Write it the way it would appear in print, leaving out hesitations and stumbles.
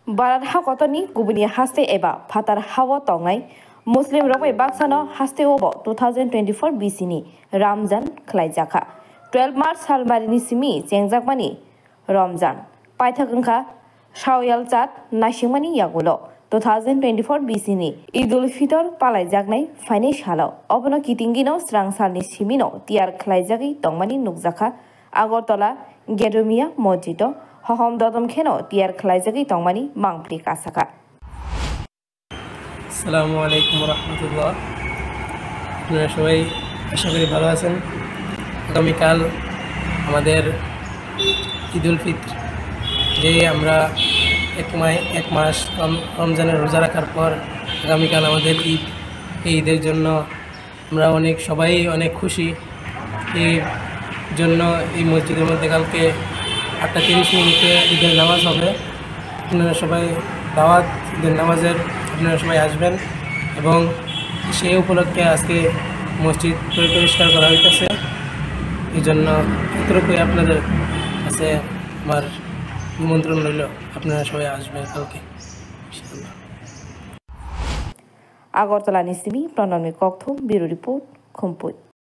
Barat hakotoni gubuni haste eba fatar hawa tongai Muslim robai baksano haste obo 2024 BC ni Ramzan khlaijaka 12 March salmarini simi chengjakmani Ramzan paithakangkha Shawwal chat nashimani yagulo 2024 BC ni Idul Fitr palaijaknai fainai salo obono kitingino srang salni simino tiar khlaijagi tongmani nukjaka Agartala Gedumia Mojito Hohom dodom kheno tiar khlaijagi tongmani mangpli kasaka আসসালামু আলাইকুম রাহমাতুল্লাহ আপনারা সবাই আশা করি ভালো আছেন আগামীকাল আমাদের ঈদুল ফিতর যে আমরা এক মাস রমজানের রোজা রাখার পর আগামীকাল আমাদের ঈদ এই ঈদের জন্য আমরা সবাই অনেক খুশি এই জন্য এই মসজিদের মধ্যে কালকে 8:30 মিনিটে ঈদের নামাজ হবে আপনারা সবাই দাওয়াত ঈদের নামাজের আপনারা সবাই আসবেন এবং সেই উপলক্ষে আজকে মসজিদ পরিষ্কার করা হইতেছে এই জন্য এতটুকুই আপনাদের কাছে আমার নিমন্ত্রণ রইল আপনারা সবাই আসবেন কালকে ইনশাআল্লাহ Agartala nisimi pranami kokthum bureau report Khumpui